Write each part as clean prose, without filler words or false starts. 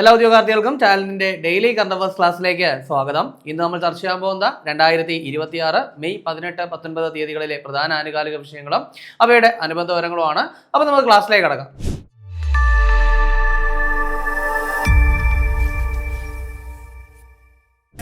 എല്ലാ ഉദ്യോഗാർത്ഥികൾക്കും ചാനലിന്റെ daily current affairs ക്ലാസ്സിലേക്ക് സ്വാഗതം. ഇന്ന് നമ്മൾ ചർച്ച ചെയ്യാൻ പോകുന്ന 2026 മെയ് 18, 19 തീയതികളിലെ പ്രധാന ആനുകാലിക വിഷയങ്ങളും അവയുടെ അനുബന്ധ വിവരങ്ങളുമാണ്. അപ്പോൾ നമുക്ക് ക്ലാസ്സിലേക്ക് കടക്കാം.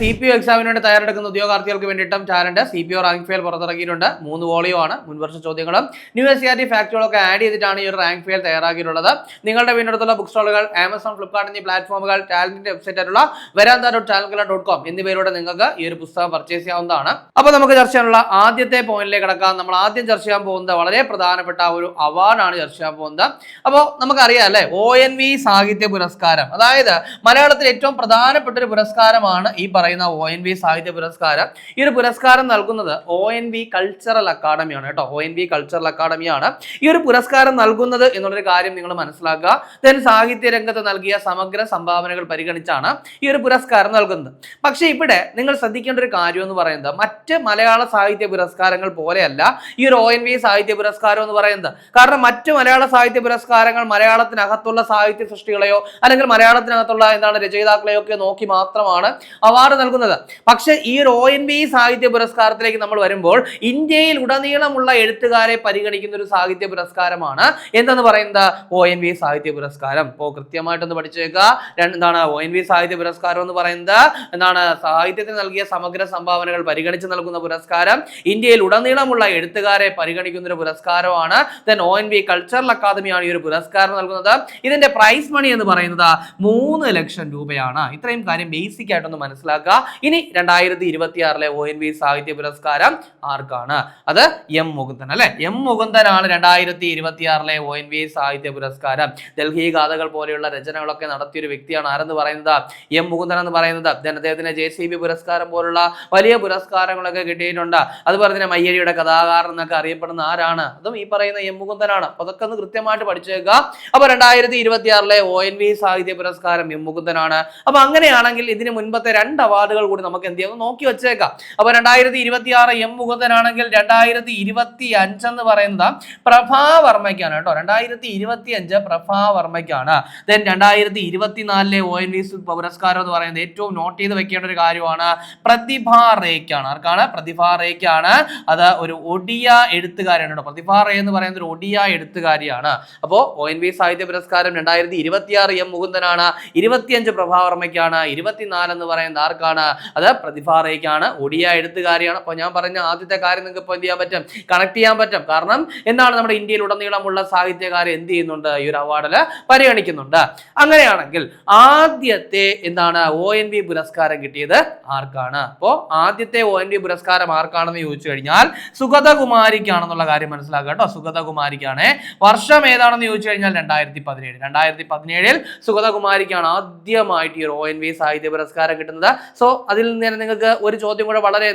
CPO എക്സാമിന് വേണ്ടി തയ്യാറെടുക്കുന്ന ഉദ്യോഗാർത്ഥികൾക്ക് വേണ്ടിയിട്ടും ചാനലിന്റെ CPO റാങ്ക് ഫയൽ പുറത്തിറക്കിയിട്ടുണ്ട്. 3 വോളിയമാണ്. മുൻവർഷ ചോദ്യങ്ങളും ന്യൂ SCERT ഫാക്ടുകളൊക്കെ ആഡ് ചെയ്തിട്ടാണ് ഈ ഒരു റാങ്ക് ഫയൽ തയ്യാറാക്കിയിട്ടുള്ളത്. നിങ്ങളുടെ വീടിനടുത്തുള്ള ബുക്ക് സ്റ്റോളുകൾ, ആമസോൺ, ഫ്ലിപ്കാർട്ട് എന്നീ പ്ലാറ്റ്ഫോമുകൾ, ടാലന്റിന്റെ വെബ്സൈറ്റ് ആയിട്ടുള്ള veranda.channelkala.com എന്നിവയിലൂടെ നിങ്ങൾക്ക് ഈ ഒരു പുസ്തകം പർച്ചേസ് ചെയ്യാവുന്നതാണ്. അപ്പോൾ നമുക്ക് ചർച്ച ചെയ്യാനുള്ള ആദ്യത്തെ പോയിന്റിലേക്ക് കടക്കാം. നമ്മൾ ആദ്യം ചർച്ച ചെയ്യാൻ പോകുന്നത് വളരെ പ്രധാനപ്പെട്ട ഒരു അവാർഡാണ് ചർച്ച ചെയ്യാൻ പോകുന്നത്. അപ്പോൾ നമുക്കറിയാം അല്ലേ, ONV സാഹിത്യ പുരസ്കാരം, അതായത് മലയാളത്തിൽ ഏറ്റവും പ്രധാനപ്പെട്ട ഒരു പുരസ്കാരമാണ് ഈ പറയുന്ന ONV സാഹിത്യ പുരസ്കാരം. ഈ ഒരു പുരസ്കാരം നൽകുന്നത് ONV കൾച്ചറൽ അക്കാദമിയാണ് കേട്ടോ. ONV കൾച്ചറൽ അക്കാദമിയാണ് ഈ ഒരു പുരസ്കാരം നൽകുന്നത് എന്നുള്ളൊരു കാര്യം നിങ്ങൾ മനസ്സിലാക്കുക. ദെൻ സാഹിത്യ രംഗത്ത് നൽകിയ സമഗ്ര സംഭാവനകൾ പരിഗണിച്ചാണ് ഈ ഒരു പുരസ്കാരം നൽകുന്നത്. പക്ഷേ ഇവിടെ നിങ്ങൾ ശ്രദ്ധിക്കേണ്ട ഒരു കാര്യം എന്ന് പറയുന്നത് മറ്റ് മലയാള സാഹിത്യ പുരസ്കാരങ്ങൾ പോലെയല്ല ഈ ഒരു ONV സാഹിത്യ പുരസ്കാരം എന്ന് പറയുന്നത്. കാരണം മറ്റ് മലയാള സാഹിത്യ പുരസ്കാരങ്ങൾ മലയാളത്തിനകത്തുള്ള സാഹിത്യ സൃഷ്ടികളെയോ അല്ലെങ്കിൽ മലയാളത്തിനകത്തുള്ള രചയിതാക്കളെയോ ഒക്കെ നോക്കി മാത്രമാണ് അവാർഡ് നൽകുന്നത്. പക്ഷേ ഈ ഒരു ONV സാഹിത്യ പുരസ്കാരത്തിലേക്ക് നമ്മൾ വരുമ്പോൾ ഇന്ത്യയിൽ ഉടനീളമുള്ള എഴുത്തുകാരെ പരിഗണിക്കുന്ന ഒരു സാഹിത്യ പുരസ്കാരമാണ് എന്തെന്ന് പറയുന്നത് ONV സാഹിത്യ പുരസ്കാരം. അപ്പോൾ കൃത്യമായിട്ടൊന്ന് പഠിച്ചേക്കുക. എന്താണ് ONV സാഹിത്യ പുരസ്കാരം എന്ന് പറയുന്നത്? എന്താണ്? സാഹിത്യത്തിന് നൽകിയ സമഗ്ര സംഭാവനകൾ പരിഗണിച്ച് നൽകുന്ന പുരസ്കാരം. ഇന്ത്യയിൽ ഉടനീളമുള്ള എഴുത്തുകാരെ പരിഗണിക്കുന്ന ഒരു പുരസ്കാരമാണ്. ദെൻ ONV കൾച്ചറൽ അക്കാദമിയാണ് ഈ ഒരു പുരസ്കാരം നൽകുന്നത്. ഇതിന്റെ പ്രൈസ് മണി എന്ന് പറയുന്നത് 3 ലക്ഷം രൂപയാണ്. ഇത്രയും കാര്യം ബേസിക് ആയിട്ടൊന്ന് മനസ്സിലാക്കുക. ഇനി 2026 ONV സാഹിത്യ പുരസ്കാരം ആർക്കാണ്? അത് M മുകുന്ദൻ അല്ലെ. M മുകുന്ദനാണ് 2026 ONV സാഹിത്യ പുരസ്കാരം. ഡൽഹി ഗാഥകൾ പോലെയുള്ള രചനകളൊക്കെ നടത്തിയ ഒരു വ്യക്തിയാണ് ആരെന്ന് പറയുന്നത്? M മുകുന്ദൻ എന്ന് പറയുന്നത്. അദ്ദേഹത്തിന് JCB പുരസ്കാരം പോലുള്ള വലിയ പുരസ്കാരങ്ങളൊക്കെ കിട്ടിയിട്ടുണ്ട്. അതുപോലെ തന്നെ മയ്യഴിയുടെ കഥാകാരൻ എന്നൊക്കെ അറിയപ്പെടുന്ന ആരാണ്? അതും ഈ പറയുന്ന M മുകുന്ദനാണ്. അപ്പൊ അതൊക്കെ ഒന്ന് കൃത്യമായിട്ട് പഠിച്ചേക്കുക. അപ്പൊ 2026 ONV സാഹിത്യ പുരസ്കാരം M മുകുന്ദനാണ്. അപ്പൊ അങ്ങനെയാണെങ്കിൽ ഇതിന് മുൻപത്തെ 2 അവാർഡുകൾ കൂടി നമുക്ക് എന്ത് ചെയ്യാം, നോക്കി വെച്ചേക്കാം. അപ്പൊ 2026 M മുകുന്ദനാണെങ്കിൽ 2025 എന്ന് പറയുന്നത് പ്രഭാവർമ്മയ്ക്കാണ് കേട്ടോ. 2025 പ്രഭാവർമ്മയ്ക്കാണ്. ദെൻ 2024 ONV പുരസ്കാരം എന്ന് പറയുന്നത് ഏറ്റവും നോട്ട് ചെയ്ത് വെക്കേണ്ട ഒരു കാര്യമാണ്, പ്രതിഭ റേക്കാണ്. ആർക്കാണ്? പ്രതിഭ റേക്കാണ്. അത് ഒരു ഒഡിയ എഴുത്തുകാരിയാണ് കേട്ടോ. പ്രതിഭ റേ എന്ന് പറയുന്നത് ഒരു ഒഡിയ എഴുത്തുകാരിയാണ്. അപ്പോൾ ONV സാഹിത്യ പുരസ്കാരം 2026 M മുകുന്ദനാണ്, 25 പ്രഭാവർമ്മയ്ക്കാണ്, 24 എന്ന് പറയുന്നത് ആർക്കാണ്? അത് പ്രതിഭ റേക്കാണ്, ഒഡിയ എഴുത്തുകാരിയാണ്. അപ്പോൾ ഞാൻ പറഞ്ഞ ആദ്യത്തെ കാര്യം നിങ്ങൾക്ക് ഇപ്പോൾ എന്ത് ചെയ്യാൻ പറ്റും, കണക്ട് ചെയ്യാൻ പറ്റും. കാരണം എന്താണ്, നമ്മുടെ ഇന്ത്യയിൽ ഉടനീളമുള്ള സാഹിത്യകാരെ എന്ത് ചെയ്യുന്നുണ്ട്, ഈ ഒരു അവാർഡിൽ പരിഗണിക്കുന്നുണ്ട്. അങ്ങനെയാണെങ്കിൽ ആദ്യത്തെ എന്താണ് ONV പുരസ്കാരം കിട്ടിയത് ആർക്കാണ്? അപ്പോൾ ആദ്യത്തെ ONV പുരസ്കാരം ആർക്കാണെന്ന് ചോദിച്ചു കഴിഞ്ഞാൽ സുഗതകുമാരിക്കാണെന്നുള്ള കാര്യം മനസ്സിലാക്കുക കേട്ടോ. സുഗതകുമാരിക്കാണ്. വർഷം ഏതാണെന്ന് ചോദിച്ചു കഴിഞ്ഞാൽ 2017. 2017 സുഗതകുമാരിക്കാണ് ആദ്യമായിട്ട് ഈ ഒരു ONV സാഹിത്യ പുരസ്കാരം കിട്ടുന്നത്. സോ അതിൽ നിന്ന് നിങ്ങൾക്ക് ഒരു ചോദ്യം കൂടെ വളരെ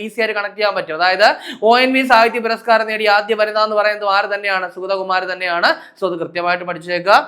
ഈസി ആയിട്ട് കണക്ട് ചെയ്യാൻ പറ്റും. അതായത് ONV സാഹിത്യ പുരസ്കാരം നേടിയ ആദ്യ വനിത എന്ന് പറയുന്നത് ആര് തന്നെയാണ്? സുഗതകുമാരി തന്നെയാണ്. സോ അത് കൃത്യമായിട്ട് പഠിച്ചേക്കുക.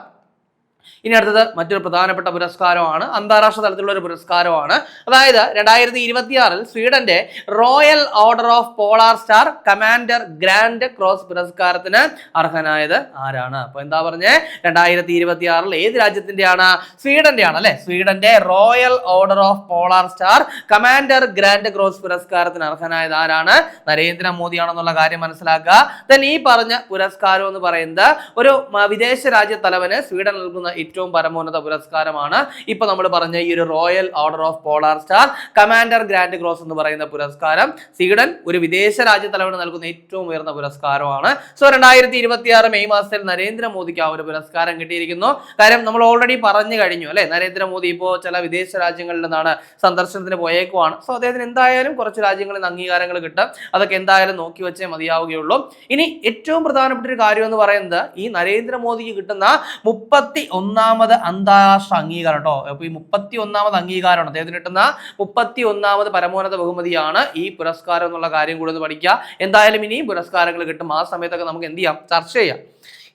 ഇനി അടുത്തത് മറ്റൊരു പ്രധാനപ്പെട്ട പുരസ്കാരമാണ്, അന്താരാഷ്ട്ര തലത്തിലുള്ള ഒരു പുരസ്കാരമാണ്. അതായത് 2026 സ്വീഡന്റെ royal order of polar star commander grand cross പുരസ്കാരത്തിന് അർഹനായത് ആരാണ്? അപ്പൊ എന്താ പറഞ്ഞേ, 2026 ഏത് രാജ്യത്തിന്റെയാണ്? സ്വീഡന്റെ ആണ് അല്ലെ. സ്വീഡന്റെ royal order of polar star commander grand cross പുരസ്കാരത്തിന് അർഹനായത് ആരാണ്? നരേന്ദ്രമോദിയാണെന്നുള്ള കാര്യം മനസ്സിലാക്കുക. ദെൻ ഈ പറഞ്ഞ പുരസ്കാരം എന്ന് പറയുന്നത് ഒരു വിദേശ രാജ്യ തലവന് സ്വീഡൻ നൽകുന്ന ഏറ്റവും പരമോന്നത പുരസ്കാരമാണ് ഇപ്പൊ നമ്മൾ പറഞ്ഞ ഈ ഒരു royal order of polar star commander grand cross എന്ന് പറയുന്ന പുരസ്കാരം. സ്വീഡൻ ഒരു വിദേശ രാജ്യ തലവന് നൽകുന്ന ഏറ്റവും ഉയർന്ന പുരസ്കാരമാണ്. സോ 2026 മെയ് മാസത്തിൽ നരേന്ദ്രമോദിക്ക് ആ ഒരു പുരസ്കാരം കിട്ടിയിരിക്കുന്നു. കാര്യം നമ്മൾ ഓൾറെഡി പറഞ്ഞു കഴിഞ്ഞു അല്ലെ, നരേന്ദ്രമോദി ഇപ്പോൾ ചില വിദേശ രാജ്യങ്ങളിൽ നിന്നാണ് സന്ദർശനത്തിന് പോയേക്കുവാണ്. സോ അദ്ദേഹത്തിന് എന്തായാലും കുറച്ച് രാജ്യങ്ങളിൽ നിന്ന് അംഗീകാരങ്ങൾ കിട്ടും. അതൊക്കെ എന്തായാലും നോക്കി വെച്ചേ മതിയാവുകയുള്ളൂ. ഇനി ഏറ്റവും പ്രധാനപ്പെട്ട ഒരു കാര്യം എന്ന് പറയുന്നത് ഈ നരേന്ദ്രമോദിക്ക് കിട്ടുന്ന 31ാമത് അന്താരാഷ്ട്ര അംഗീകാരം കേട്ടോ. അപ്പൊ ഈ 31ാമത് അംഗീകാരമാണ് അദ്ദേഹത്തിന് കിട്ടുന്ന 31ാമത് പരമോന്നത ബഹുമതിയാണ് ഈ പുരസ്കാരം എന്നുള്ള കാര്യം കൂടെ ഒന്ന് പഠിക്കുക. എന്തായാലും ഇനിയും പുരസ്കാരങ്ങൾ കിട്ടും. ആ സമയത്തൊക്കെ നമുക്ക് എന്ത് ചെയ്യാം, ചർച്ച ചെയ്യാം.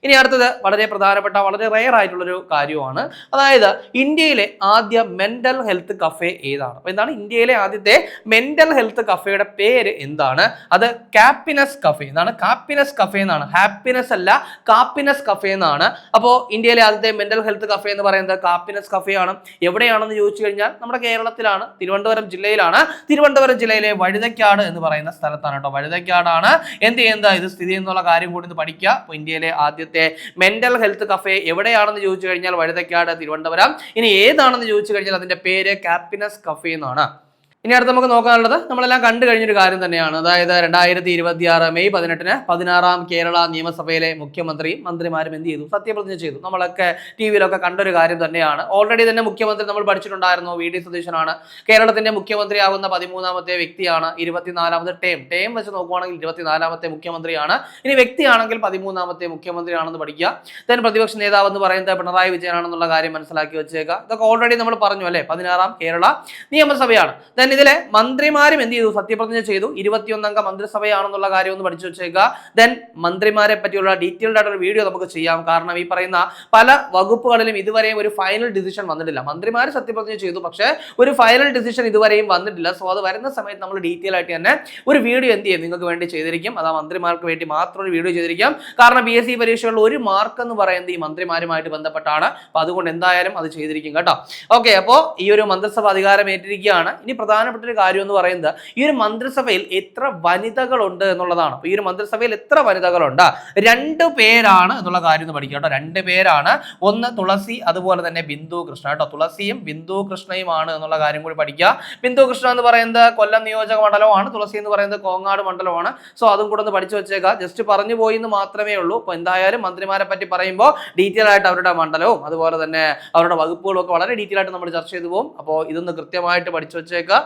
ഇനി അടുത്തത് വളരെ പ്രധാനപ്പെട്ട വളരെ റെയർ ആയിട്ടുള്ളൊരു കാര്യമാണ്. അതായത് ഇന്ത്യയിലെ ആദ്യ മെന്റൽ ഹെൽത്ത് കഫേ ഏതാണ്? അപ്പൊ എന്താണ് ഇന്ത്യയിലെ ആദ്യത്തെ മെന്റൽ ഹെൽത്ത് കഫേയുടെ പേര് എന്താണ്? അത് കാപ്പിനസ് കഫേ എന്നാണ്. കാപ്പിനസ് കഫേ എന്നാണ്, ഹാപ്പിനെസ് അല്ല, കാപ്പിനസ് കഫേ എന്നാണ്. അപ്പോൾ ഇന്ത്യയിലെ ആദ്യത്തെ മെന്റൽ ഹെൽത്ത് കഫേ എന്ന് പറയുന്നത് കാപ്പിനസ് കഫേ ആണ്. എവിടെയാണെന്ന് ചോദിച്ചു കഴിഞ്ഞാൽ നമ്മുടെ കേരളത്തിലാണ്, തിരുവനന്തപുരം ജില്ലയിലാണ്. തിരുവനന്തപുരം ജില്ലയിലെ വഴുതക്കാട് എന്ന് പറയുന്ന സ്ഥലത്താണ് കേട്ടോ. വഴുതക്കാടാണ് എന്ത് ചെയ്യുന്നത് ഇത് സ്ഥിതി എന്നുള്ള കാര്യം കൂടി ഒന്ന് പഠിക്കുക. അപ്പോൾ ഇന്ത്യയിലെ ആദ്യത്തെ മെന്റൽ ഹെൽത്ത് കഫേ എവിടെയാണെന്ന് ചോദിച്ചു കഴിഞ്ഞാൽ വഴുതക്കാട്, തിരുവനന്തപുരം. ഇനി ഏതാണെന്ന് ചോദിച്ചു കഴിഞ്ഞാൽ അതിന്റെ പേര് കാപ്പിനസ് കഫേ എന്നാണ്. ഇനി അടുത്ത് നമുക്ക് നോക്കാനുള്ളത് നമ്മളെല്ലാം കണ്ടു കഴിഞ്ഞൊരു കാര്യം തന്നെയാണ്. അതായത് 2026 മെയ് 18 16ാം കേരള നിയമസഭയിലെ മുഖ്യമന്ത്രിയും മന്ത്രിമാരും എന്ത് ചെയ്തു? സത്യപ്രതിജ്ഞ ചെയ്തു. നമ്മളൊക്കെ ടി വിയിലൊക്കെ കണ്ടൊരു കാര്യം തന്നെയാണ്. ഓൾറെഡി തന്നെ മുഖ്യമന്ത്രി നമ്മൾ പഠിച്ചിട്ടുണ്ടായിരുന്നു. വി.ഡി. സതീശനാണ് കേരളത്തിന്റെ മുഖ്യമന്ത്രിയാകുന്ന 13ാമത്തെ വ്യക്തിയാണ്. 24ാമത്തെ ടേം വെച്ച് നോക്കുവാണെങ്കിൽ 24ാമത്തെ മുഖ്യമന്ത്രിയാണ്. ഇനി വ്യക്തിയാണെങ്കിൽ 13ാമത്തെ മുഖ്യമന്ത്രിയാണെന്ന് പഠിക്കുക. ദെൻ പ്രതിപക്ഷ നേതാവ് എന്ന് പറയുന്നത് പിണറായി വിജയനാണെന്നുള്ള കാര്യം മനസ്സിലാക്കി വെച്ചേക്കുക. ഇതൊക്കെ ഓൾറെഡി നമ്മൾ പറഞ്ഞു അല്ലേ. 16ാം കേരള നിയമസഭയാണ്. ദെൻ ഇതിലെ മന്ത്രിമാരും എന്ത് ചെയ്തു? സത്യപ്രതിജ്ഞ ചെയ്തു. 21 അംഗ മന്ത്രിസഭയാണെന്നുള്ള കാര്യം ഒന്ന് പഠിച്ചു വെച്ചേക്കുക. ദെൻ മന്ത്രിമാരെ പറ്റിയുള്ള ഡീറ്റെയിൽഡ് ആയിട്ടൊരു വീഡിയോ നമുക്ക് ചെയ്യാം. കാരണം ഈ പറയുന്ന പല വകുപ്പുകളിലും ഇതുവരെയും ഒരു ഫൈനൽ ഡിസിഷൻ വന്നിട്ടില്ല. മന്ത്രിമാർ സത്യപ്രതിജ്ഞ ചെയ്തു, പക്ഷേ ഒരു ഫൈനൽ ഡിസിഷൻ ഇതുവരെയും വന്നിട്ടില്ല. സോ അത് വരുന്ന സമയത്ത് നമ്മൾ ഡീറ്റെയിൽ ആയിട്ട് തന്നെ ഒരു വീഡിയോ എന്ത് ചെയ്യും നിങ്ങൾക്ക് വേണ്ടി ചെയ്തിരിക്കും. അത് ആ മന്ത്രിമാർക്ക് വേണ്ടി മാത്രം ഒരു വീഡിയോ ചെയ്തിരിക്കും. കാരണം PSC പരീക്ഷകളിൽ ഒരു മാർക്ക് എന്ന് പറയുന്നത് ഈ മന്ത്രിമാരുമായിട്ട് ബന്ധപ്പെട്ടാണ്. അപ്പൊ അതുകൊണ്ട് എന്തായാലും അത് ചെയ്തിരിക്കും കേട്ടോ. ഓക്കെ, അപ്പോൾ ഈ ഒരു മന്ത്രിസഭ അധികാരം ഏറ്റിരിക്കുകയാണ്. ഇനി പ്രധാനപ്പെട്ട ഒരു കാര്യം എന്ന് പറയുന്നത് ഈ ഒരു മന്ത്രിസഭയിൽ എത്ര വനിതകളുണ്ട് എന്നുള്ളതാണ്. അപ്പൊ ഈ ഒരു മന്ത്രിസഭയിൽ എത്ര വനിതകളുണ്ട്? 2 പേരാണ് എന്നുള്ള കാര്യം ഒന്ന് പഠിക്കുക കേട്ടോ. 2 പേരാണ്. ഒന്ന് തുളസി, അതുപോലെ തന്നെ ബിന്ദു കൃഷ്ണ കേട്ടോ. തുളസിയും ബിന്ദു കൃഷ്ണയുമാണ് എന്നുള്ള കാര്യം കൂടി പഠിക്കുക. ബിന്ദു കൃഷ്ണ എന്ന് പറയുന്നത് കൊല്ലം നിയോജക മണ്ഡലമാണ്. തുളസി എന്ന് പറയുന്നത് കോങ്ങാട് മണ്ഡലമാണ്. സോ അതും കൂടെ ഒന്ന് പഠിച്ചു വെച്ചേക്കുക. ജസ്റ്റ് പറഞ്ഞു പോയി എന്ന് മാത്രമേ ഉള്ളൂ. അപ്പൊ എന്തായാലും മന്ത്രിമാരെ പറ്റി പറയുമ്പോൾ ഡീറ്റെയിൽ ആയിട്ട് അവരുടെ മണ്ഡലവും അതുപോലെ തന്നെ അവരുടെ വകുപ്പുകളും ഒക്കെ വളരെ ഡീറ്റെയിൽ ആയിട്ട് നമ്മൾ ചർച്ച ചെയ്തു പോകും. അപ്പോൾ ഇതൊന്ന് കൃത്യമായിട്ട് പഠിച്ചു വെച്ചേക്കുക.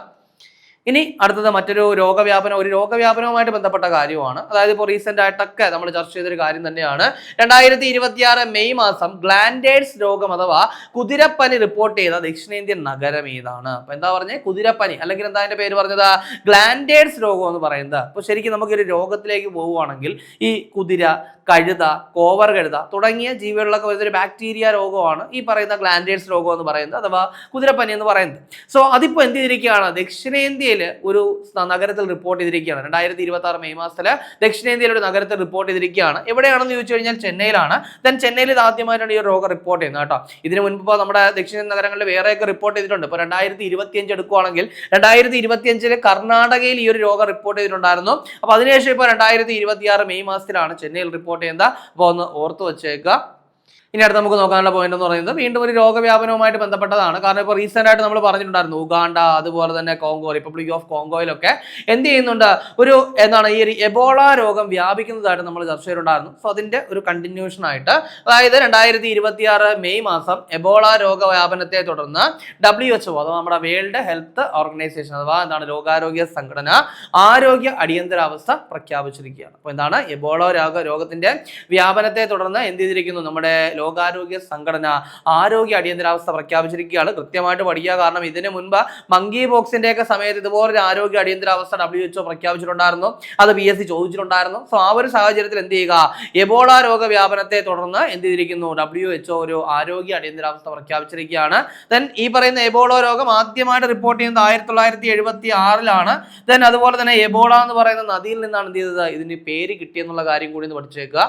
ഇനി അടുത്തത് മറ്റൊരു രോഗവ്യാപനവുമായിട്ട് ബന്ധപ്പെട്ട കാര്യമാണ്. അതായത് ഇപ്പോൾ റീസെന്റ് ആയിട്ടൊക്കെ നമ്മൾ ചർച്ച ചെയ്തൊരു കാര്യം തന്നെയാണ്. 2026 മെയ് മാസം ഗ്ലാൻഡേഴ്സ് രോഗം അഥവാ കുതിരപ്പനി റിപ്പോർട്ട് ചെയ്ത ദക്ഷിണേന്ത്യൻ നഗരം ഏതാണ്? അപ്പൊ എന്താ പറഞ്ഞത്? കുതിരപ്പനി, അല്ലെങ്കിൽ എന്താ അതിന്റെ പേര് പറഞ്ഞത്? ഗ്ലാൻഡേഴ്സ് രോഗം എന്ന് പറയുന്നത്. അപ്പൊ ശരിക്കും നമുക്കൊരു രോഗത്തിലേക്ക് പോവുകയാണെങ്കിൽ ഈ കുതിര, കഴുത, കോവർ കഴുത തുടങ്ങിയ ജീവികളിലൊക്കെ വരുന്നൊരു ബാക്ടീരിയ രോഗമാണ് ഈ പറയുന്ന ഗ്ലാൻഡേഴ്സ് രോഗം എന്ന് പറയുന്നത്, അഥവാ കുതിരപ്പനി എന്ന് പറയുന്നത്. സോ അതിപ്പോൾ എന്ത് ചെയ്തിരിക്കുകയാണ്? ദക്ഷിണേന്ത്യയിൽ ഒരു നഗരത്തിൽ റിപ്പോർട്ട് ചെയ്തിരിക്കുകയാണ്. 2026 മെയ് മാസത്തിൽ ദക്ഷിണേന്ത്യയിൽ ഒരു നഗരത്തിൽ റിപ്പോർട്ട് ചെയ്തിരിക്കുകയാണ്. എവിടെയാണെന്ന് ചോദിച്ചു കഴിഞ്ഞാൽ ചെന്നൈയിലാണ്. ദെൻ ചെന്നൈയിൽ ഇത് ആദ്യമായിട്ടാണ് ഈ രോഗം റിപ്പോർട്ട് ചെയ്യുന്നത് കേട്ടോ. ഇതിനു മുൻപ് നമ്മുടെ ദക്ഷിണേന്ത്യൻ നഗരങ്ങളിൽ വേറെയൊക്കെ റിപ്പോർട്ട് ചെയ്തിട്ടുണ്ട്. ഇപ്പോൾ 2025 എടുക്കുകയാണെങ്കിൽ 2025 കർണാടകയിൽ ഈ ഒരു രോഗം റിപ്പോർട്ട് ചെയ്തിട്ടുണ്ടായിരുന്നു. അപ്പോൾ അതിനുശേഷം ഇപ്പോൾ 2026 മെയ് മാസത്തിലാണ് ചെന്നൈയിൽ റിപ്പോർട്ട് ചെയ്യുന്നത്. അപ്പോൾ ഒന്ന് ഓർത്ത് വെച്ചേക്കുക. ഇനി അടുത്ത് നമുക്ക് നോക്കാനുള്ള പോയിന്റ് എന്ന് പറയുന്നത് വീണ്ടും ഒരു രോഗവ്യാപനവുമായിട്ട് ബന്ധപ്പെട്ടതാണ്. കാരണം ഇപ്പോൾ റീസെന്റ് ആയിട്ട് നമ്മൾ പറഞ്ഞിട്ടുണ്ടായിരുന്നു ഉഗാണ്ട, അതുപോലെ തന്നെ കോങ്കോ, റിപ്പബ്ലിക് ഓഫ് കോങ്കോയിലൊക്കെ എന്ത് ചെയ്യുന്നുണ്ട്? ഈ ഒരു എബോള രോഗം വ്യാപിക്കുന്നതായിട്ട് നമ്മൾ ചർച്ച ചെയ്തിട്ടുണ്ടായിരുന്നു. സോ അതിന്റെ ഒരു കണ്ടിന്യൂഷൻ ആയിട്ട്, അതായത് 2026 മെയ് മാസം എബോള രോഗവ്യാപനത്തെ തുടർന്ന് WHO അഥവാ നമ്മുടെ വേൾഡ് ഹെൽത്ത് ഓർഗനൈസേഷൻ അഥവാ ലോകാരോഗ്യ സംഘടന ആരോഗ്യ അടിയന്തരാവസ്ഥ പ്രഖ്യാപിച്ചിരിക്കുകയാണ്. അപ്പോൾ എന്താണ്? എബോള രോഗത്തിന്റെ വ്യാപനത്തെ തുടർന്ന് എന്ത് ചെയ്തിരിക്കുന്നു? നമ്മുടെ ലോകാരോഗ്യ സംഘടന ആരോഗ്യ അടിയന്തരാവസ്ഥ പ്രഖ്യാപിച്ചിരിക്കുകയാണ്. കൃത്യമായിട്ട് പഠിക്കുക. കാരണം ഇതിന് മുൻപ് മങ്കി പോക്സിന്റെ ഒക്കെ സമയത്ത് ഇതുപോലൊരു ആരോഗ്യ അടിയന്തരാവസ്ഥ WHO പ്രഖ്യാപിച്ചിട്ടുണ്ടായിരുന്നു. അത് PSC ചോദിച്ചിട്ടുണ്ടായിരുന്നു. സോ ആ ഒരു സാഹചര്യത്തിൽ എന്ത് ചെയ്യുക? എബോള രോഗവ്യാപനത്തെ തുടർന്ന് എന്ത് ചെയ്തിരിക്കുന്നു? WHO ഒരു ആരോഗ്യ അടിയന്തരാവസ്ഥ പ്രഖ്യാപിച്ചിരിക്കുകയാണ്. ദെൻ ഈ പറയുന്ന എബോള രോഗം ആദ്യമായിട്ട് റിപ്പോർട്ട് ചെയ്യുന്നത് 1976 ദെൻ അതുപോലെ തന്നെ എബോള എന്ന് പറയുന്ന നദിയിൽ നിന്നാണ് എന്ത് ചെയ്തത്? ഇതിന് പേര് കിട്ടിയെന്നുള്ള കാര്യം കൂടി ഒന്ന് പഠിച്ചേക്കുക.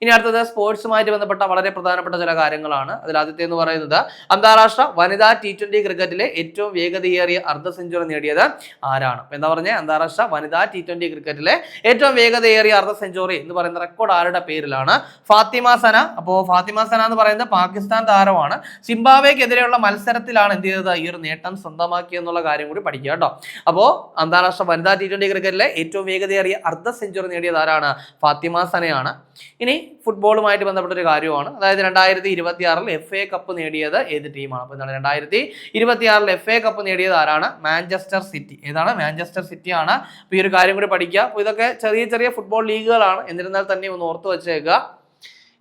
ഇനി അടുത്തത് സ്പോർട്സുമായിട്ട് ബന്ധപ്പെട്ട വളരെ പ്രധാനപ്പെട്ട ചില കാര്യങ്ങളാണ്. അതിൽ ആദ്യത്തെ എന്ന് പറയുന്നത് അന്താരാഷ്ട്ര വനിതാ T20 ക്രിക്കറ്റിലെ ഏറ്റവും വേഗതയേറിയ അർദ്ധ സെഞ്ചുറി നേടിയത് ആരാണ്? എന്താ പറഞ്ഞത്? അന്താരാഷ്ട്ര വനിതാ T20 ക്രിക്കറ്റിലെ ഏറ്റവും വേഗതയേറിയ അർദ്ധ സെഞ്ചുറി എന്ന് പറയുന്ന റെക്കോർഡ് ആരുടെ പേരിലാണ്? ഫാത്തിമ സന. അപ്പോൾ ഫാത്തിമ സന എന്ന് പറയുന്നത് പാകിസ്ഥാൻ താരമാണ്. സിംബാബ്വേക്കെതിരെയുള്ള മത്സരത്തിലാണ് എന്ത് ചെയ്തത്? ഈ ഒരു നേട്ടം സ്വന്തമാക്കിയെന്നുള്ള കാര്യം കൂടി പഠിക്കുക കേട്ടോ. അപ്പോൾ അന്താരാഷ്ട്ര വനിതാ T20 ക്രിക്കറ്റിലെ ഏറ്റവും വേഗതയേറിയ അർദ്ധ സെഞ്ചുറി നേടിയത് ആരാണ്? ഫാത്തിമ സനയാണ്. ഇനി ഫുട്ബോളുമായിട്ട് ബന്ധപ്പെട്ട ഒരു കാര്യമാണ്. അതായത് 2026 FA കപ്പ് നേടിയത് ഏത് ടീമാണ്? അപ്പോൾ എന്താണ് 2026 FA കപ്പ് നേടിയത് ആരാണ്? Manchester city. ഏതാണ്? മാഞ്ചസ്റ്റർ സിറ്റി ആണ്. അപ്പോൾ ഈ ഒരു കാര്യം കൂടി പഠിക്കുക. അപ്പോൾ ഇതൊക്കെ ചെറിയ ചെറിയ ഫുട്ബോൾ ലീഗുകളാണ്. എന്നിരുന്നാൽ തന്നെ ഒന്ന് ഓർത്ത് വെച്ചേക്കുക.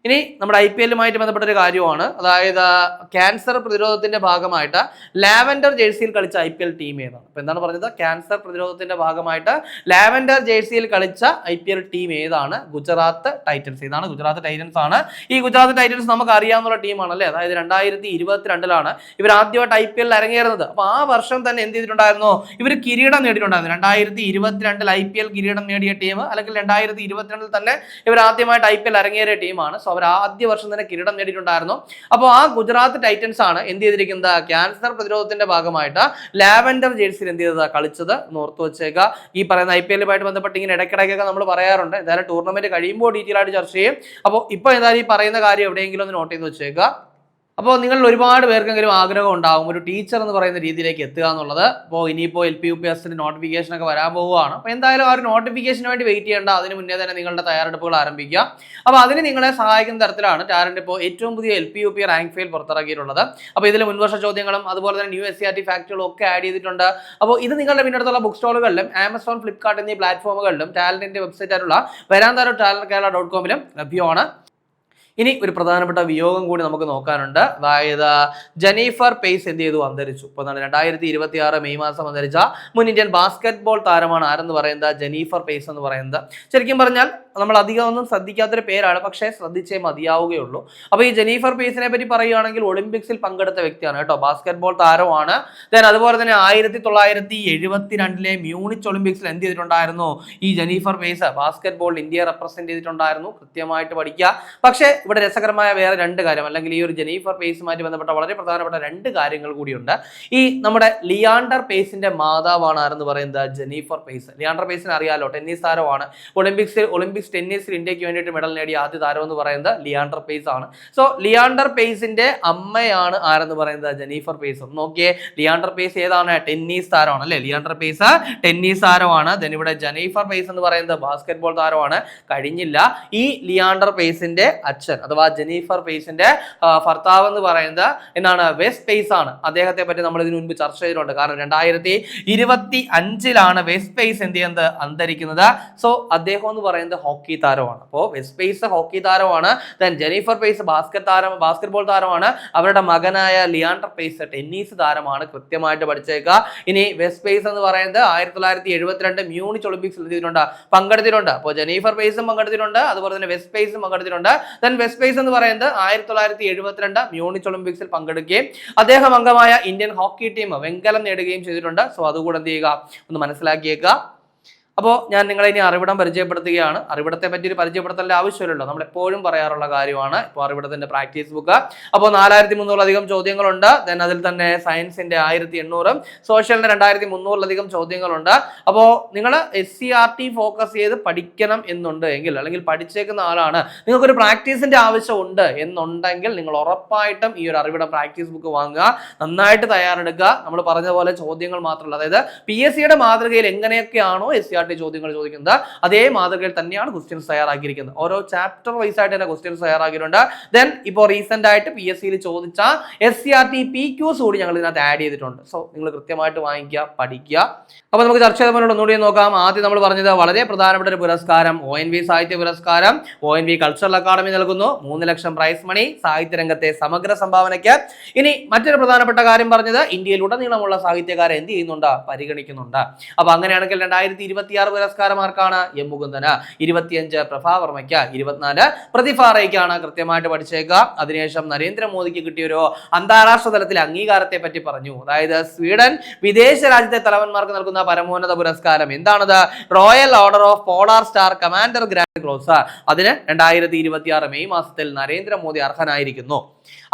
ഇനി നമ്മുടെ IPL-ലുമായിട്ട് ബന്ധപ്പെട്ട ഒരു കാര്യമാണ്, അതായത് ക്യാൻസർ പ്രതിരോധത്തിന്റെ ഭാഗമായിട്ട് ലാവൻഡർ ജേഴ്സിയിൽ കളിച്ച IPL ടീം ഏതാണ്? അപ്പൊ എന്താണ് പറഞ്ഞത്? ക്യാൻസർ പ്രതിരോധത്തിന്റെ ഭാഗമായിട്ട് ലാവൻഡർ ജേഴ്സിയിൽ കളിച്ച IPL ടീം ഏതാണ്? ഗുജറാത്ത് ടൈറ്റൻസ്. ഇതാണ് ഗുജറാത്ത് ടൈറ്റൻസ് ആണ്. ഈ ഗുജറാത്ത് ടൈറ്റൻസ് നമുക്ക് അറിയാവുന്ന ടീമാണ് അല്ലേ. അതായത് 2022 ഇവർ ആദ്യമായിട്ട് IPL ഇറങ്ങിയിരുന്നത്. അപ്പൊ ആ വർഷം തന്നെ എന്ത് ചെയ്തിട്ടുണ്ടായിരുന്നു? ഇവർ കിരീടം നേടിയിട്ടുണ്ടായിരുന്നു. 2022 IPL കിരീടം നേടിയ ടീം, അല്ലെങ്കിൽ 2022 തന്നെ ഇവർ ആദ്യമായിട്ട് IPL ഇറങ്ങിയ ടീമാണ്. സോ അവർ ആദ്യ വർഷം തന്നെ കിരീടം നേടിയിട്ടുണ്ടായിരുന്നു. അപ്പോൾ ആ ഗുജറാത്ത് ടൈറ്റൻസ് ആണ് എന്ത് ചെയ്തിരിക്കുന്നത്? ക്യാൻസർ പ്രതിരോധത്തിന്റെ ഭാഗമായിട്ട് ലാവൻഡർ ജേഴ്സിയിൽ എന്ത് ചെയ്തത്? കളിച്ചത്. ഓർത്തു വെച്ചേക്കുക. ഈ പറയുന്ന IPL-ലുമായിട്ട് ബന്ധപ്പെട്ട് ഇങ്ങനെ ഇടയ്ക്കിടയ്ക്കൊക്കെ നമ്മൾ പറയാറുണ്ട്. എന്തായാലും ടൂർണമെന്റ് കഴിയുമ്പോൾ ഡീറ്റെയിൽ ആയിട്ട് ചർച്ച ചെയ്യും. അപ്പോൾ ഇപ്പോൾ എന്തായാലും ഈ പറയുന്ന കാര്യം എവിടെയെങ്കിലും ഒന്ന് നോട്ട് ചെയ്ത് വെച്ചേക്കുക. അപ്പോൾ നിങ്ങൾ ഒരുപാട് പേർക്കെങ്കിലും ആഗ്രഹം ഉണ്ടാകും ഒരു ടീച്ചർ എന്ന് പറയുന്ന രീതിയിലേക്ക് എത്തുക എന്നുള്ളത്. അപ്പോൾ ഇനിയിപ്പോൾ LP-UPSന്റെ നോട്ടിഫിക്കേഷൻ ഒക്കെ വരാൻ പോവുകയാണ്. അപ്പോൾ എന്തായാലും ആ ഒരു നോട്ടിഫിക്കേഷന് വേണ്ടി വെയിറ്റ് ചെയ്യേണ്ട, അതിന് മുന്നേ തന്നെ നിങ്ങളുടെ തയ്യാറെടുപ്പുകൾ ആരംഭിക്കുക. അപ്പോൾ അതിന് നിങ്ങളെ സഹായിക്കുന്ന തരത്തിലാണ് ടാലന്റ് ഇപ്പോൾ ഏറ്റവും പുതിയ LP-UP റാങ്ക് ഫയൽ പുറത്തിറക്കിയിട്ടുള്ളത്. അപ്പോൾ ഇതിൽ മുൻവർഷ ചോദ്യങ്ങളും അതുപോലെ തന്നെ ന്യൂ SCERT ഫാക്റ്റുകളും ഒക്കെ ആഡ് ചെയ്തിട്ടുണ്ട്. അപ്പോൾ ഇത് നിങ്ങളുടെ പിന്നടുത്തുള്ള ബുക്ക് സ്റ്റോളുകളിലും ആമസോൺ, ഫ്ലിപ്കാർട്ട് എന്നീ പ്ലാറ്റ്ഫോമുകളിലും ടാലന്റിന്റെ വെബ്സൈറ്റ് ആയിട്ടുള്ള verantharo.talentkerala.com ലഭ്യമാണ്. ഇനി ഒരു പ്രധാനപ്പെട്ട വിയോഗം കൂടി നമുക്ക് നോക്കാനുണ്ട്. അതായത് ജെന്നിഫർ പേസ് എന്ത് ചെയ്തു? അന്തരിച്ചു. ഇപ്പോൾ 2026 മെയ് മാസം അന്തരിച്ച മുൻ ഇന്ത്യൻ ബാസ്കറ്റ്ബോൾ താരമാണ് ആരെന്ന് പറയുന്നത്? ജെന്നിഫർ പേസ് എന്ന് പറയുന്നത്. ശരിക്കും പറഞ്ഞാൽ നമ്മൾ അധികം ഒന്നും ശ്രദ്ധിക്കാത്തൊരു പേരാണ്, പക്ഷേ ശ്രദ്ധിച്ചേ മതിയാവുകയുള്ളൂ. അപ്പോൾ ഈ ജെന്നിഫർ പേസിനെ പറ്റി പറയുകയാണെങ്കിൽ ഒളിമ്പിക്സിൽ പങ്കെടുത്ത വ്യക്തിയാണ് കേട്ടോ. ബാസ്കറ്റ്ബോൾ താരമാണ്. അതുപോലെ തന്നെ 1972 മ്യൂണിച്ച് ഒളിമ്പിക്സിൽ എന്ത് ചെയ്തിട്ടുണ്ടായിരുന്നു? ഈ ജെന്നിഫർ പേസ് ബാസ്കറ്റ്ബോൾ ഇന്ത്യയെ റെപ്രസെന്റ് ചെയ്തിട്ടുണ്ടായിരുന്നു. കൃത്യമായിട്ട് പഠിക്കുക. പക്ഷേ ഇവിടെ രസകരമായ വേറെ രണ്ട് കാര്യം, അല്ലെങ്കിൽ ഈ ഒരു ജെന്നിഫർ പേസുമായിട്ട് ബന്ധപ്പെട്ട വളരെ പ്രധാനപ്പെട്ട രണ്ട് കാര്യങ്ങൾ കൂടിയുണ്ട്. ഈ നമ്മുടെ ലിയാണ്ടർ പേസിന്റെ മാതാവാണ് ആരെന്ന് പറയുന്നത്? Jennifer pace. ലിയാണ്ടർ പേസിനെ അറിയാലോ, ടെന്നീസ് താരമാണ്. ഒളിമ്പിക്സ് ടെന്നീസിൽ ഇന്ത്യക്ക് വേണ്ടിയിട്ട് മെഡൽ നേടിയ ആദ്യ താരം എന്ന് പറയുന്നത് ലിയാണ്ടർ പേസ് ആണ്. സോ ലിയാണ്ടർ പേസിന്റെ അമ്മയാണ് ആരെന്ന് പറയുന്നത്? Jennifer pace. നോക്കിയേ, ലിയാണ്ടർ പേസ് ഏതാണ്? ടെന്നീസ് താരമാണ് അല്ലെ. ലിയാണ്ടർ പേസ് ടെന്നീസ് താരമാണ്. ഇവിടെ ജെന്നിഫർ പേസ് എന്ന് പറയുന്നത് ബാസ്കറ്റ്ബോൾ താരമാണ്. കഴിഞ്ഞില്ല. ഈ ലിയാണ്ടർ പേസിന്റെ അച്ഛൻ അഥവാ ജെന്നിഫർ പേസിന്റെ ഭർത്താവ് എന്ന് പറയുന്നത് എന്താണ്? വെസ്റ്റ് പേസ് ആണ്. അദ്ദേഹത്തെ പറ്റി നമ്മൾ ഇതിനു മുൻപ് ചർച്ച ചെയ്തിട്ടുണ്ട്. കാരണം 2025 വെസ്റ്റ് പേസ് എന്ത് ചെയ്യുന്നത്? അന്തരിക്കുന്നത്. സോ അദ്ദേഹം എന്ന് പറയുന്നത് ഹോക്കി താരമാണ്. അപ്പോൾ വെസ്റ്റ് പേസ് ഹോക്കി താരമാണ്. ജെന്നിഫർ പേസ് ബാസ്കറ്റ്ബോൾ താരമാണ്. അവരുടെ മകനായ ലിയാണ്ടർ പേസ് ടെന്നീസ് താരമാണ്. കൃത്യമായിട്ട് പഠിച്ചേക്കുക. ഇനി വെസ്റ്റ് പേസ് എന്ന് പറയുന്നത് 1972 മ്യൂണിച്ച് ഒളിമ്പിക്സിൽ പങ്കെടുത്തിട്ടുണ്ട്. അപ്പോൾ ജെന്നിഫർ പേസും പങ്കെടുത്തിട്ടുണ്ട്, അതുപോലെ തന്നെ വെസ്റ്റ് പേസും പങ്കെടുത്തിട്ടുണ്ട്. വെസ്റ്റ് പേസ് എന്ന് പറയുന്നത് 1972 മ്യൂണിച്ച് ഒളിമ്പിക്സിൽ പങ്കെടുക്കുകയും അദ്ദേഹം അംഗമായ ഇന്ത്യൻ ഹോക്കി ടീം വെങ്കലം നേടുകയും ചെയ്തിട്ടുണ്ട്. സോ അതുകൂടെ എന്ത് ചെയ്യുക? ഒന്ന് മനസ്സിലാക്കിയേക്കുക. അപ്പോൾ ഞാൻ നിങ്ങളെ ഇനി അറിവിടം പരിചയപ്പെടുത്തുകയാണ്. അറിവിടത്തെ പറ്റി ഒരു പരിചയപ്പെടുത്തേണ്ട ആവശ്യമില്ലല്ലോ, നമ്മൾ എപ്പോഴും പറയാറുള്ള കാര്യമാണ്. ഇപ്പോൾ അറിവിടത്തിന്റെ പ്രാക്ടീസ് ബുക്ക്. അപ്പോൾ 4300 ചോദ്യങ്ങളുണ്ട്. അതിൽ തന്നെ സയൻസിന്റെ 1800, സോഷ്യലിന്റെ 2300 ചോദ്യങ്ങളുണ്ട്. അപ്പോൾ നിങ്ങൾ SCERT ഫോക്കസ് ചെയ്ത് പഠിക്കണം എന്നുണ്ട് എങ്കിൽ, അല്ലെങ്കിൽ പഠിച്ചേക്കുന്ന ആളാണ്, നിങ്ങൾക്കൊരു പ്രാക്ടീസിന്റെ ആവശ്യമുണ്ട് എന്നുണ്ടെങ്കിൽ നിങ്ങൾ ഉറപ്പായിട്ടും ഈ ഒരു അറിവിടം പ്രാക്ടീസ് ബുക്ക് വാങ്ങുക. നന്നായിട്ട് തയ്യാറെടുക്കുക. നമ്മൾ പറഞ്ഞ പോലെ ചോദ്യങ്ങൾ മാത്രമല്ല, അതായത് PSCയുടെ മാതൃകയിൽ എങ്ങനെയൊക്കെയാണോ SCERT ചോദ്യങ്ങൾ ചോദിക്കുന്നത് അതേ മാതൃകയിൽ തന്നെയാണ് ക്വസ്റ്റ്യൻസ് തയ്യാറാക്കിയിരിക്കുന്നത്. ഓരോ ചാപ്റ്റർ വൈസ് ആയിട്ട് തന്നെ ക്വസ്റ്റ്യൻസ് തയ്യാറാക്കിയിട്ടുണ്ട്. ഇപ്പോൾ റീസെന്റ് ആയിട്ട് PSCയിൽ ചോദിച്ച SCERT PQs കൂടി ഞങ്ങൾ ഇതിനകത്ത് ആഡ് ചെയ്തിട്ടുണ്ട്. സോ നിങ്ങൾ കൃത്യമായിട്ട് വാങ്ങിക്കുക, പഠിക്കുക. അപ്പോൾ നമുക്ക് ചർച്ച ചെയ്തപ്പോൾ ഒന്നുകൂടി നോക്കാം. ആദ്യം നമ്മൾ പറഞ്ഞത് വളരെ പ്രധാനപ്പെട്ട ഒരു പുരസ്കാരം, ONV സാഹിത്യ പുരസ്കാരം. ONV കൾച്ചറൽ അക്കാദമി നൽകുന്നു 3 ലക്ഷം പ്രൈസ് മണി സാഹിത്യ രംഗത്തെ സമഗ്ര സംഭാവനയ്ക്ക്. ഇനി മറ്റൊരു പ്രധാനപ്പെട്ട കാര്യം പറഞ്ഞത്, ഇന്ത്യയിലുടനീളമുള്ള സാഹിത്യകാരെ എന്ത് ചെയ്യുന്നുണ്ട്? പരിഗണിക്കുന്നുണ്ട്. അപ്പൊ അങ്ങനെയാണെങ്കിൽ 2026 പുരസ്കാരം ആർക്കാണ്? എം മുകുന്ദന്. 25 പ്രഭാവർമ്മയ്ക്ക്, 24 പ്രതിഭ റൈക്കാണ്. കൃത്യമായിട്ട് പഠിച്ചേക്കുക. അതിനുശേഷം നരേന്ദ്രമോദിക്ക് കിട്ടിയൊരു അന്താരാഷ്ട്ര തലത്തിലെ അംഗീകാരത്തെ പറ്റി പറഞ്ഞു. അതായത് സ്വീഡൻ വിദേശ രാജ്യത്തെ തലവന്മാർക്ക് നൽകുന്ന പരമോന്നത പുരസ്കാരം എന്താണത്? Royal order of polar star commander grand cross. അതിന് 2026 മെയ് മാസത്തിൽ നരേന്ദ്രമോദി അർഹനായിരിക്കുന്നു.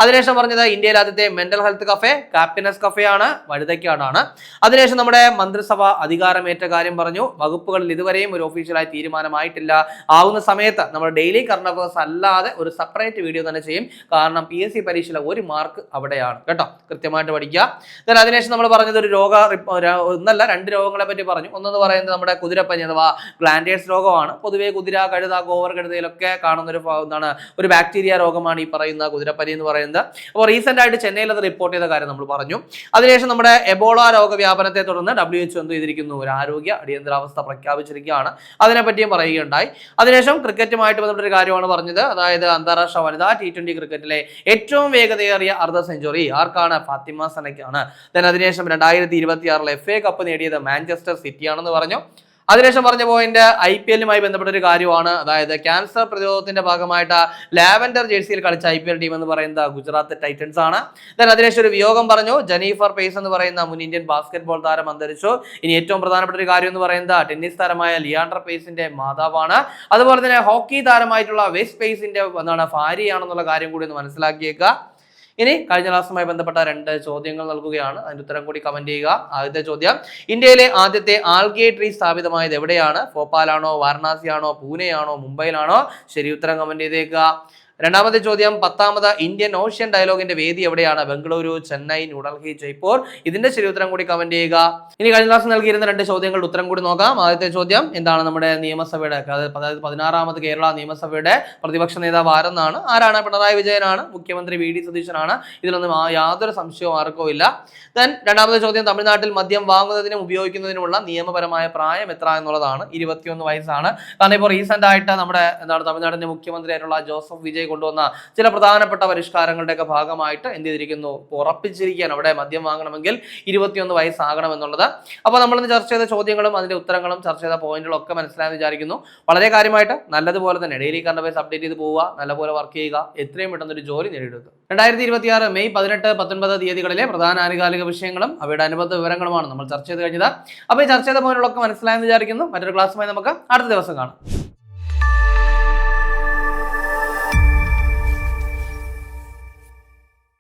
അതിനുശേഷം പറഞ്ഞത് ഇന്ത്യയിലെ ആദ്യത്തെ mental health cafe happiness cafe ആണ്, വഴുതയ്ക്കാടാണ്. അതിനുശേഷം നമ്മുടെ മന്ത്രിസഭ അധികാരമേറ്റ കാര്യം പറഞ്ഞു. വകുപ്പുകളിൽ ഇതുവരെയും ഒരു ഒഫീഷ്യലായി തീരുമാനമായിട്ടില്ല. ആവുന്ന സമയത്ത് നമ്മൾ ഡെയിലി കറണ്ട് അഫയേഴ്സ് അല്ലാതെ ഒരു സെപ്പറേറ്റ് വീഡിയോ തന്നെ ചെയ്യും. കാരണം PSC പരീക്ഷയിലെ 1 മാർക്ക് അവിടെയാണ് കേട്ടോ. കൃത്യമായിട്ട് പഠിക്കുക. അതിനുശേഷം നമ്മൾ പറഞ്ഞത് ഒരു ഒന്നല്ല 2 രോഗങ്ങളെ പറ്റി പറഞ്ഞു. ഒന്നെന്ന് പറയുന്നത് നമ്മുടെ കുതിരപ്പനി അഥവാ ഗ്ലാൻഡേഴ്സ് രോഗമാണ്. പൊതുവെ കുതിര, കഴുത, ഗോവർ കഴുതയിലൊക്കെ കാണുന്ന ഒരു ബാക്ടീരിയ രോഗമാണ് ഈ പറയുന്ന കുതിരപ്പനി എന്ന് പറയുന്നത്. അപ്പോൾ റീസെന്റ് ആയിട്ട് ചെന്നൈയിൽ അത് റിപ്പോർട്ട് ചെയ്ത കാര്യം നമ്മൾ പറഞ്ഞു. അതിനുശേഷം നമ്മുടെ എബോള രോഗവ്യാപനത്തെ തുടർന്ന് WHO എന്ത് ചെയ്തിരിക്കുന്നു? ഒരു ആരോഗ്യ അടിയന്തരാവസ്ഥ പ്രഖ്യാപിച്ചിരിക്കുകയാണ്. അതിനെപ്പറ്റിയും പറയുകയുണ്ടായി. അതിനുശേഷം ക്രിക്കറ്റുമായിട്ട് ബന്ധപ്പെട്ട ഒരു കാര്യമാണ് പറഞ്ഞത്. അതായത് അന്താരാഷ്ട്ര വനിതാ T20 ക്രിക്കറ്റിലെ ഏറ്റവും വേഗതയേറിയ അർദ്ധ സെഞ്ചുറി ആർക്കാണ്? ഫാത്തിമ സനയ്ക്കാണ്. അതിനുശേഷം 2026 FA കപ്പ് നേടിയത് മാഞ്ചസ്റ്റർ സിറ്റിയാണെന്ന് പറഞ്ഞു. അതിനുശേഷം പറഞ്ഞ പോയിന്റ് IPL-മായി ബന്ധപ്പെട്ട ഒരു കാര്യമാണ്. അതായത് ക്യാൻസർ പ്രതിരോധത്തിന്റെ ഭാഗമായിട്ട് ലാവൻഡർ ജേഴ്സിയിൽ കളിച്ച IPL ടീം എന്ന് പറയുന്നത് ഗുജറാത്ത് ടൈറ്റൻസ് ആണ്. അതിനുശേഷം ഒരു വിയോഗം പറഞ്ഞു. ജെനിഫർ പേസ് എന്ന് പറയുന്ന മുൻ ഇന്ത്യൻ ബാസ്കറ്റ്ബോൾ താരം അന്തരിച്ചു. ഇനി ഏറ്റവും പ്രധാനപ്പെട്ട ഒരു കാര്യം എന്ന് പറയുന്നത് ടെന്നീസ് താരമായ ലിയാൻഡർ പേസിന്റെ മാതാവാണ്. അതുപോലെ തന്നെ ഹോക്കി താരമായിട്ടുള്ള വെസ്റ്റ് പേസിന്റെ ഭാര്യയാണെന്നുള്ള കാര്യം കൂടി ഒന്ന് മനസ്സിലാക്കിയേക്കുക. ഇനി കഴിഞ്ഞ ക്ലാസ്സുമായി ബന്ധപ്പെട്ട 2 ചോദ്യങ്ങൾ നൽകുകയാണ്. അതിന്റെ ഉത്തരം കൂടി കമന്റ് ചെയ്യുക. ആദ്യത്തെ ചോദ്യം, ഇന്ത്യയിലെ ആദ്യത്തെ ആൽഗേ ട്രീ സ്ഥാപിതമായത് എവിടെയാണ്? ഭോപ്പാലാണോ, വാരണാസിയാണോ, പൂനെയാണോ, മുംബൈയിലാണോ? ശരി ഉത്തരം കമന്റ് ചെയ്തേക്കുക. രണ്ടാമത്തെ ചോദ്യം, 10ാമത് ഇന്ത്യൻ ഓഷ്യൻ ഡയലോഗിന്റെ വേദി എവിടെയാണ്? ബംഗളൂരു, ചെന്നൈ, ന്യൂഡൽഹി, ജയ്പൂർ. ഇതിന്റെ ശരി ഉത്തരം കൂടി കമന്റ് ചെയ്യുക. ഇനി കഴിഞ്ഞ ക്ലാസ് നൽകിയിരുന്ന 2 ചോദ്യങ്ങളുടെ ഉത്തരം കൂടി നോക്കാം. ആദ്യത്തെ ചോദ്യം, എന്താണ് നമ്മുടെ നിയമസഭയുടെ, അതായത് 16ാമത് കേരള നിയമസഭയുടെ പ്രതിപക്ഷ നേതാവ് ആരെന്നാണ്? ആരാണ്? പിണറായി വിജയനാണ്. മുഖ്യമന്ത്രി VD സതീശനാണ്. ഇതിലൊന്നും യാതൊരു സംശയവും ആർക്കോ ഇല്ല. രണ്ടാമത്തെ ചോദ്യം, തമിഴ്നാട്ടിൽ മദ്യം വാങ്ങുന്നതിനും ഉപയോഗിക്കുന്നതിനുമുള്ള നിയമപരമായ പ്രായം എത്ര എന്നുള്ളതാണ്. 21 വയസ്സാണ്. കാരണം ഇപ്പോൾ റീസെന്റ് ആയിട്ട് നമ്മുടെ തമിഴ്നാടിന്റെ മുഖ്യമന്ത്രി ആയിട്ടുള്ള ജോസഫ് വിജയ് കൊണ്ടുവന്ന ചില പ്രധാനപ്പെട്ട പരിഷ്കാരങ്ങളുടെയൊക്കെ ഭാഗമായിട്ട് എന്ത് ചെയ്തിരിക്കുന്നു? ഉറപ്പിച്ചിരിക്കുകയാണ് അവിടെ മദ്യം വാങ്ങണമെങ്കിൽ 21 വയസ്സാകണം എന്നുള്ളത്. അപ്പോൾ നമ്മളിന്ന് ചർച്ച ചെയ്ത ചോദ്യങ്ങളും അതിന്റെ ഉത്തരങ്ങളും ചർച്ച ചെയ്ത പോയിന്റുകളും ഒക്കെ മനസ്സിലായെന്ന് വിചാരിക്കുന്നു. വളരെ കാര്യമായിട്ട് നല്ലതുപോലെ തന്നെ ഡെയിലി കറണ്ട് അഫയേഴ്സ് അപ്ഡേറ്റ് ചെയ്ത് പോവുക, നല്ലപോലെ വർക്ക് ചെയ്യുക, എത്രയും പെട്ടെന്ന് ഒരു ജോലി നേടിയെടുക്കുക. 2026 മെയ് 18, 19 തീയതികളിലെ പ്രധാന ആനുകാലിക വിഷയങ്ങളും അവയുടെ അനുബന്ധ വിവരങ്ങളുമാണ് നമ്മൾ ചർച്ച ചെയ്ത് കഴിഞ്ഞത്. അപ്പോൾ ഈ ചർച്ച ചെയ്ത പോയിന്റുകളൊക്കെ മനസ്സിലായെന്ന് വിചാരിക്കുന്നു. മറ്റൊരു ക്ലാസ്സുമായി നമുക്ക് അടുത്ത ദിവസം കാണാം.